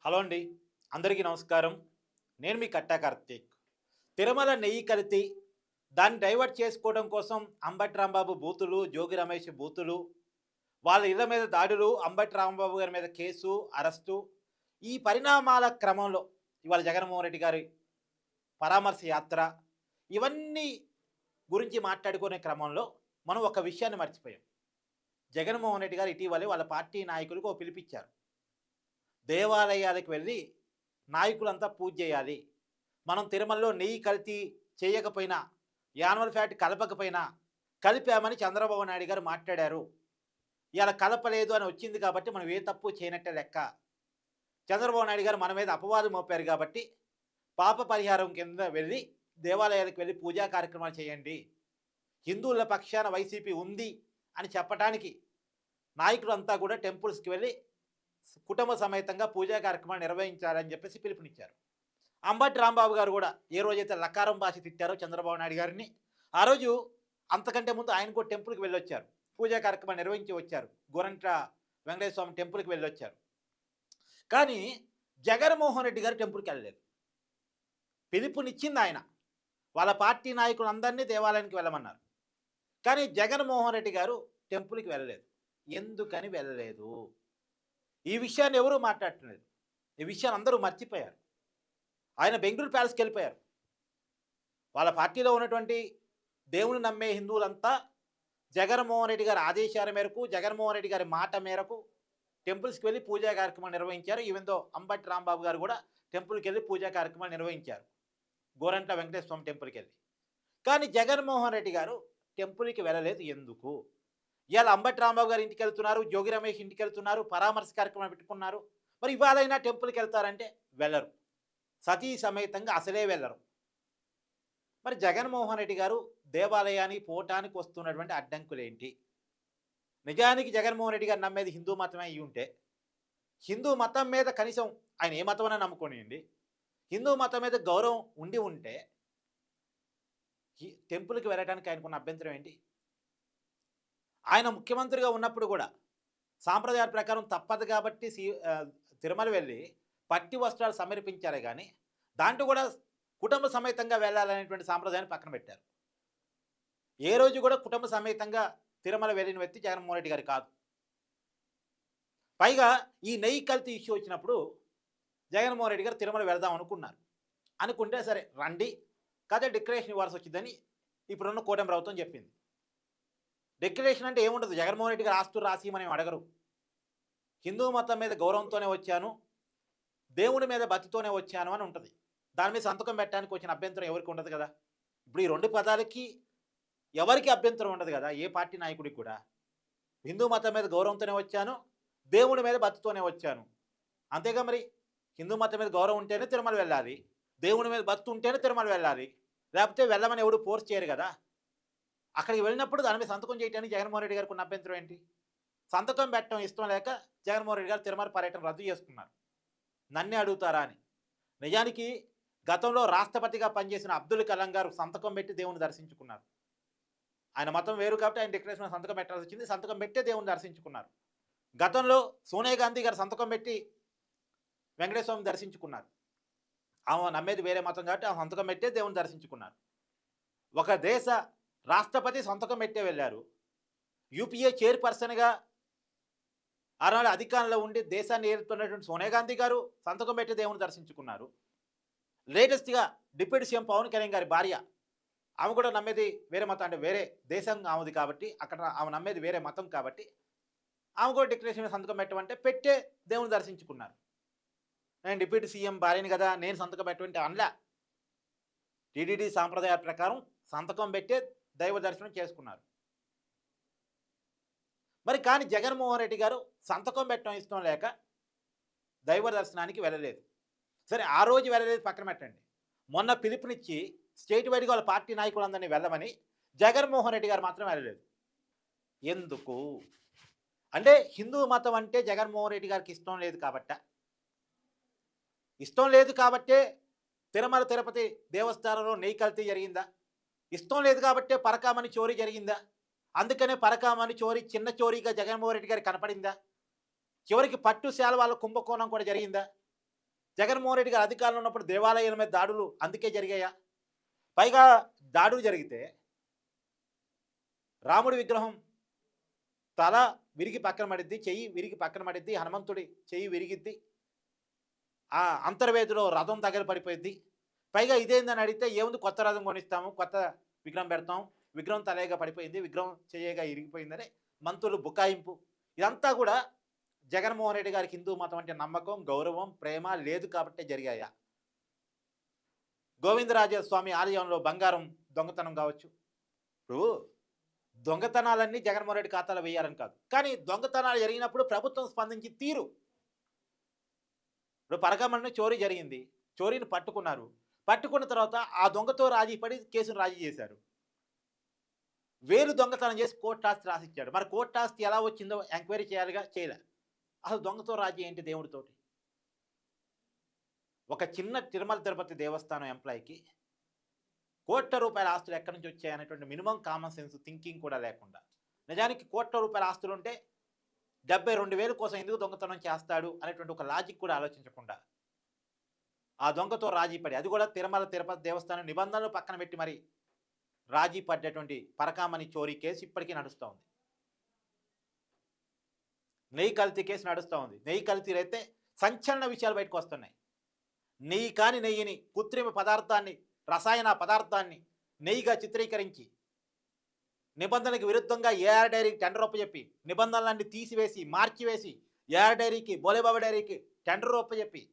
Hello అండి. అందరికీ నమస్కారం. నేను మీ కట్టా కార్తీక్. తిరుమల నెయ్యి కల్తీ, దాన్ని డైవర్ట్ చేసుకోవడం కోసం అంబటి రాంబాబు బూతులు, జోగి రమేష్ బూతులు, వాళ్ళ ఇళ్ళ మీద దాడులు, అంబటి రాంబాబు గారి మీద కేసు, అరెస్టు. ఈ పరిణామాల క్రమంలో ఇవాళ జగన్మోహన్ రెడ్డి గారి పరామర్శ యాత్ర, ఇవన్నీ గురించి మాట్లాడుకునే క్రమంలో మనం ఒక విషయాన్ని మర్చిపోయాం. జగన్మోహన్ రెడ్డి గారు ఇటీవలే వాళ్ళ పార్టీ నాయకులకు ఓ పిలిపిచ్చారు. దేవాలయాలకు వెళ్ళి నాయకులంతా పూజ చేయాలి. మనం తిరుమలలో నెయ్యి కల్తీ చేయకపోయినా, యానిమల్ ఫ్యాట్ కలపకపోయినా, కలిపామని చంద్రబాబు నాయుడు గారు మాట్లాడారు. ఇవాళ కలపలేదు అని వచ్చింది కాబట్టి మనం ఏ తప్పు చేయనట్టే లెక్క. చంద్రబాబు నాయుడు గారు మన మీద అపవాదం మోపారు కాబట్టి పాప పరిహారం కింద వెళ్ళి దేవాలయాలకు వెళ్ళి పూజా కార్యక్రమాలు చేయండి. హిందువుల పక్షాన వైసీపీ ఉంది అని చెప్పడానికి నాయకులంతా కూడా టెంపుల్స్కి వెళ్ళి కుటుంబ సమేతంగా పూజా కార్యక్రమాలు నిర్వహించాలని చెప్పేసి పిలుపునిచ్చారు. అంబటి రాంబాబు గారు కూడా ఏ రోజైతే లకారం భాష తిట్టారో చంద్రబాబు నాయుడు గారిని, ఆ రోజు అంతకంటే ముందు ఆయన కూడా టెంపుల్కి వెళ్ళొచ్చారు. పూజా కార్యక్రమాలు నిర్వహించి వచ్చారు. గోరంట్ల వెంకటేశ్వర స్వామి టెంపుల్కి వెళ్ళొచ్చారు. కానీ జగన్మోహన్ రెడ్డి గారు టెంపుల్కి వెళ్ళలేదు. పిలుపునిచ్చింది ఆయన. వాళ్ళ పార్టీ నాయకులందరినీ దేవాలయానికి వెళ్ళమన్నారు. కానీ జగన్మోహన్ రెడ్డి గారు టెంపుల్కి వెళ్ళలేదు. ఎందుకని వెళ్ళలేదు? ఈ విషయాన్ని ఎవరూ మాట్లాడట్లేదు. ఈ విషయాన్ని అందరూ మర్చిపోయారు. ఆయన బెంగళూరు ప్యాలెస్కి వెళ్ళిపోయారు. వాళ్ళ పార్టీలో ఉన్నటువంటి దేవుని నమ్మే హిందువులంతా జగన్మోహన్ రెడ్డి గారి ఆదేశాల మేరకు, జగన్మోహన్ రెడ్డి గారి మాట మేరకు టెంపుల్స్కి వెళ్ళి పూజా కార్యక్రమాలు నిర్వహించారు. ఈవెందో అంబటి రాంబాబు గారు కూడా టెంపుల్కి వెళ్ళి పూజా కార్యక్రమాలు నిర్వహించారు. గోరంట్ల వెంకటేశ్వర స్వామి టెంపుల్కి వెళ్ళి. కానీ జగన్మోహన్ రెడ్డి గారు టెంపుల్కి వెళ్ళలేదు. ఎందుకు? ఇవాళ అంబటి రాంబాబు గారు ఇంటికి వెళ్తున్నారు, జోగి రమేష్ ఇంటికి వెళ్తున్నారు, పరామర్శ కార్యక్రమం పెట్టుకున్నారు. మరి ఇవాళైనా టెంపుల్కి వెళ్తారంటే వెళ్ళరు. సతీ సమేతంగా అసలే వెళ్ళరు. మరి జగన్మోహన్ రెడ్డి గారు దేవాలయానికి పోవటానికి వస్తున్నటువంటి అడ్డంకులేంటి? నిజానికి జగన్మోహన్ రెడ్డి గారు నమ్మేది హిందూ మతమే అయి ఉంటే, హిందూ మతం మీద కనీసం ఆయన ఏ మతమైనా నమ్ముకోనియండి, హిందూ మతం మీద గౌరవం ఉండి ఉంటే టెంపుల్కి వెళ్ళడానికి ఆయనకున్న అభ్యంతరం ఏంటి? ఆయన ముఖ్యమంత్రిగా ఉన్నప్పుడు కూడా సాంప్రదాయాల ప్రకారం తప్పదు కాబట్టి తిరుమల వెళ్ళి పట్టి వస్త్రాలు సమర్పించారే కానీ దాంట్లో కూడా కుటుంబ సమేతంగా వెళ్ళాలనేటువంటి సాంప్రదాయాన్ని పక్కన పెట్టారు. ఏ రోజు కూడా కుటుంబ సమేతంగా తిరుమల వెళ్ళిన వ్యక్తి జగన్మోహన్ రెడ్డి గారు కాదు. పైగా ఈ నెయ్యి కల్తీ ఇష్యూ వచ్చినప్పుడు జగన్మోహన్ రెడ్డి గారు తిరుమల వెళదాం అనుకున్నారు. అనుకుంటే సరే రండి, కథ డిక్లరేషన్ ఇవ్వాల్సి వచ్చిందని ఇప్పుడున్న కూటమి ప్రభుత్వం చెప్పింది. డిక్లరేషన్ అంటే ఏముండదు. జగన్మోహన్ రెడ్డి గారు ఆస్తులు రాసిమని అడగరు. హిందూ మతం మీద గౌరవంతోనే వచ్చాను, దేవుడి మీద భక్తితోనే వచ్చాను అని ఉంటుంది. దాని మీద సంతకం పెట్టడానికి వచ్చిన అభ్యంతరం ఎవరికి ఉండదు కదా. ఇప్పుడు ఈ రెండు పదాలకి ఎవరికి అభ్యంతరం ఉండదు కదా, ఏ పార్టీ నాయకుడికి కూడా. హిందూ మతం మీద గౌరవంతోనే వచ్చాను, దేవుడి మీద భక్తితోనే వచ్చాను, అంతేగా. మరి హిందూ మతం మీద గౌరవం ఉంటేనే తిరుమల వెళ్ళాలి, దేవుడి మీద భక్తి ఉంటేనే తిరుమల వెళ్ళాలి, లేకపోతే వెళ్ళమని ఎవడు ఫోర్స్ చేయరు కదా. అక్కడికి వెళ్ళినప్పుడు దాని మీద సంతకం చేయడానికి జగన్మోహన్ రెడ్డి గారికి ఉన్న అభ్యంతరం ఏంటి? సంతకం పెట్టడం ఇష్టం లేక జగన్మోహన్ రెడ్డి గారు తిరుమల పర్యటన రద్దు చేసుకున్నారు. నన్నే అడుగుతారా అని. నిజానికి గతంలో రాష్ట్రపతిగా పనిచేసిన అబ్దుల్ కలాం గారు సంతకం పెట్టి దేవుని దర్శించుకున్నారు. ఆయన మతం వేరు కాబట్టి ఆయన డిక్లరేషన్ సంతకం పెట్టాల్సి వచ్చింది. సంతకం పెట్టే దేవుని దర్శించుకున్నారు. గతంలో సోనియా గాంధీ గారు సంతకం పెట్టి వెంకటేశ్వర స్వామిని దర్శించుకున్నారు. ఆమె నమ్మేది వేరే మతం కాబట్టి ఆమె సంతకం పెట్టే దేవుని దర్శించుకున్నారు. ఒక దేశ రాష్ట్రపతి సంతకం పెట్టే వెళ్ళారు. యూపీఏ చైర్పర్సన్గా ఆనాడు అధికారంలో ఉండి దేశాన్ని ఏలుతున్నటువంటి సోనియా గాంధీ గారు సంతకం పెట్టి దేవుని దర్శించుకున్నారు. లేటెస్ట్గా డిప్యూటీ సీఎం పవన్ కళ్యాణ్ గారి భార్య, ఆమె కూడా నమ్మేది వేరే మతం, అంటే వేరే దేశం ఆమెది కాబట్టి, అక్కడ ఆమె నమ్మేది వేరే మతం కాబట్టి ఆమె కూడా డిక్లరేషన్ మీద సంతకం పెట్టమంటే పెట్టే దేవుని దర్శించుకున్నారు. నేను డిప్యూటీ సీఎం భార్యని కదా, నేను సంతకం పెట్టమంటే అనలా. టీటీడీ సాంప్రదాయాల ప్రకారం సంతకం పెట్టే దైవ దర్శనం చేసుకున్నారు. మరి కానీ జగన్మోహన్ రెడ్డి గారు సంతకం పెట్టడం ఇష్టం లేక దైవ దర్శనానికి వెళ్ళలేదు. సరే, ఆ రోజు వెళ్ళలేదు పక్కన పెట్టండి. మొన్న పిలుపునిచ్చి స్టేట్ వైడ్గా వాళ్ళ పార్టీ నాయకులందరినీ వెళ్ళమని జగన్మోహన్ రెడ్డి గారు మాత్రం వెళ్ళలేదు. ఎందుకు? అంటే హిందూ మతం అంటే జగన్మోహన్ రెడ్డి గారికి ఇష్టం లేదు కాబట్ట? ఇష్టం లేదు కాబట్టే తిరుమల తిరుపతి దేవస్థానంలో నెయ్యి కల్తీ జరిగిందా? ఇష్టం లేదు కాబట్టే పరకామణి చోరీ జరిగిందా? అందుకనే పరకామణి చోరీ చిన్న చోరీగా జగన్మోహన్ రెడ్డి గారికి కనపడిందా? చివరికి పట్టు శాలువాల కుంభకోణం కూడా జరిగిందా? జగన్మోహన్ రెడ్డి గారు అధికారంలో ఉన్నప్పుడు దేవాలయాల మీద దాడులు అందుకే జరిగాయా? పైగా దాడులు జరిగితే రాముడి విగ్రహం తల విరిగి పక్కన పడిద్ది, చెయ్యి విరిగి పక్కన పడిద్ది, హనుమంతుడి చెయ్యి విరిగిద్ది, ఆ అంతర్వేదిలో రథం తగిలి పడిపోయిద్ది. పైగా ఇదేందని అడిగితే ఏముంది, కొత్త రథం కొనిస్తాము, కొత్త విగ్రహం పెడతాం, విగ్రహం తలేగా పడిపోయింది, విగ్రహం చెయ్యగా ఇరిగిపోయిందని మంత్రులు బుకాయింపు. ఇదంతా కూడా జగన్మోహన్ రెడ్డి గారికి హిందూ మతం అంటే నమ్మకం, గౌరవం, ప్రేమ లేదు కాబట్టే జరిగాయా? గోవిందరాజస్వామి ఆలయంలో బంగారం దొంగతనం కావచ్చు. ఇప్పుడు దొంగతనాలన్నీ జగన్మోహన్ రెడ్డి ఖాతాలో వేయాలని కాదు, కానీ దొంగతనాలు జరిగినప్పుడు ప్రభుత్వం స్పందించి తీరు. ఇప్పుడు పరకామణిలో చోరీ జరిగింది, చోరీని పట్టుకున్నారు, పట్టుకున్న తర్వాత ఆ దొంగతో రాజీ పడి కేసును రాజీ చేశారు. వేలు దొంగతనం చేసి కోర్టు ఆస్తి రాసిచ్చాడు. మరి కోర్టు ఆస్తి ఎలా వచ్చిందో ఎంక్వైరీ చేయాలిగా, చేయలే. అసలు దొంగతో రాజీ ఏంటి దేవుడితోటి? ఒక చిన్న తిరుమల తిరుపతి దేవస్థానం ఎంప్లాయీకి ₹1,00,00,000 ఆస్తులు ఎక్కడి నుంచి వచ్చాయనేటువంటి మినిమం కామన్ సెన్స్ థింకింగ్ కూడా లేకుండా, నిజానికి ₹1,00,00,000 ఆస్తులు ఉంటే 72,000 కోసం ఎందుకు దొంగతనం చేస్తాడు అనేటువంటి ఒక లాజిక్ కూడా ఆలోచించకుండా ఆ దొంగతో రాజీ పడి, అది కూడా తిరుమల తిరుపతి దేవస్థానం నిబంధనలు పక్కన పెట్టి మరి రాజీ పడ్డటువంటి పరకామణి చోరీ కేసు ఇప్పటికీ నడుస్తూ ఉంది. నెయ్యి కల్తీ కేసు నడుస్తూ ఉంది. నెయ్యి కల్తీ అయితే సంచలన విషయాలు బయటకు వస్తున్నాయి. నెయ్యి కాని నెయ్యిని, కృత్రిమ పదార్థాన్ని, రసాయన పదార్థాన్ని నెయ్యిగా చిత్రీకరించి నిబంధనలకు విరుద్ధంగా ఏఆర్ డైరీకి టెండర్ ఒప్పజెప్పి, నిబంధనలన్నీ తీసివేసి మార్చివేసి ఏఆర్ డైరీకి, బోలేబాబా డైరీకి టెండర్ ఒప్పజెప్పి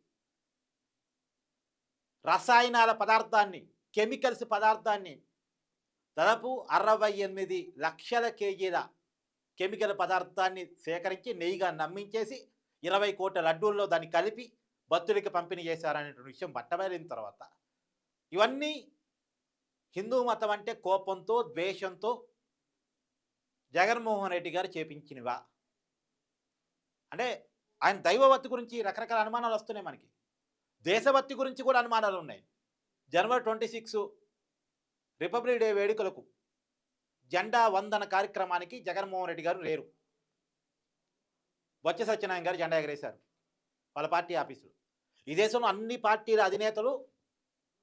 రసాయనాల పదార్థాన్ని, కెమికల్స్ పదార్థాన్ని దాదాపు 68 లక్షల కేజీల కెమికల్ పదార్థాన్ని సేకరించి నెయ్యిగా నమ్మించేసి 20 కోట్ల లడ్డూల్లో దాన్ని కలిపి భక్తులకి పంపిణీ చేశారనేటువంటి విషయం బట్టబయలిన తర్వాత, ఇవన్నీ హిందూ మతం అంటే కోపంతో, ద్వేషంతో జగన్మోహన్ రెడ్డి గారు చేపించినవా? అంటే ఆయన దైవభక్తి గురించి రకరకాల అనుమానాలు వస్తున్నాయి మనకి. దేశభక్తి గురించి కూడా అనుమానాలు ఉన్నాయి. జనవరి 26 రిపబ్లిక్ డే వేడుకలకు జెండా వందన కార్యక్రమానికి జగన్మోహన్ రెడ్డి గారు లేరు. బొత్స సత్యనారాయణ గారు జెండా ఎగరేశారు వాళ్ళ పార్టీ ఆఫీసులో. ఈ దేశంలో అన్ని పార్టీల అధినేతలు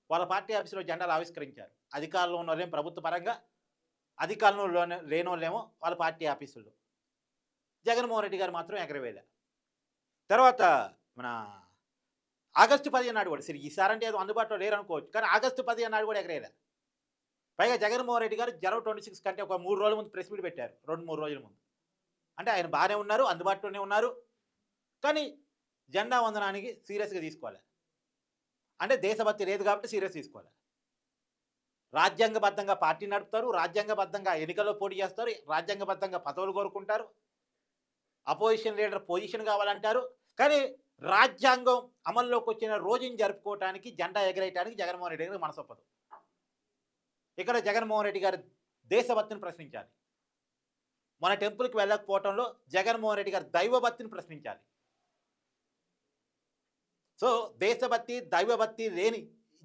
వాళ్ళ పార్టీ ఆఫీసులో జెండాలు ఆవిష్కరించారు. అధికారంలో ఉన్న వాళ్ళేమో ప్రభుత్వ పరంగా, అధికారంలో లేని వాళ్ళేమో వాళ్ళ పార్టీ ఆఫీసుల్లో. జగన్మోహన్ రెడ్డి గారు మాత్రం ఎగరవేల. తర్వాత మన ఆగస్టు 15 నాడు కూడా, సరే ఈసారంటే ఏదో అందుబాటులో లేరు అనుకోవచ్చు, కానీ ఆగస్టు 15 నాడు కూడా ఎగరేలా. పైగా జగన్మోహన్ రెడ్డి గారు జనవరి 26 కంటే ఒక 3 రోజుల ముందు ప్రెస్ మీట్ పెట్టారు, 2-3 రోజుల ముందు. అంటే ఆయన బాగానే ఉన్నారు, అందుబాటులోనే ఉన్నారు, కానీ జెండా వందనానికి సీరియస్గా తీసుకోవాలి. అంటే దేశభక్తి లేదు కాబట్టి సీరియస్ తీసుకోవాలి. రాజ్యాంగబద్ధంగా పార్టీ నడుపుతారు, రాజ్యాంగబద్ధంగా ఎన్నికల్లో పోటీ చేస్తారు, రాజ్యాంగబద్ధంగా పదవులు కోరుకుంటారు, అపోజిషన్ లీడర్ పొజిషన్ కావాలంటారు, కానీ రాజ్యాంగం అమల్లోకి వచ్చిన రోజుని జరుపుకోవటానికి, జెండా ఎగరేయటానికి జగన్మోహన్ రెడ్డి గారికి మనసొప్పదు. ఇక్కడ జగన్మోహన్ రెడ్డి గారి దేశభక్తిని ప్రశ్నించాలి. మన టెంపుల్కి వెళ్ళకపోవటంలో జగన్మోహన్ రెడ్డి గారి దైవభక్తిని ప్రశ్నించాలి. సో దేశభక్తి, దైవభక్తి లేని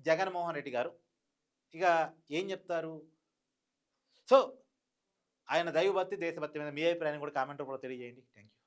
జగన్మోహన్ రెడ్డి గారు ఇక ఏం చెప్తారు? సో ఆయన దైవభక్తి, దేశభక్తి మీద మీ అభిప్రాయాన్ని కూడా కామెంట్ రూపంలో తెలియజేయండి. Thank you.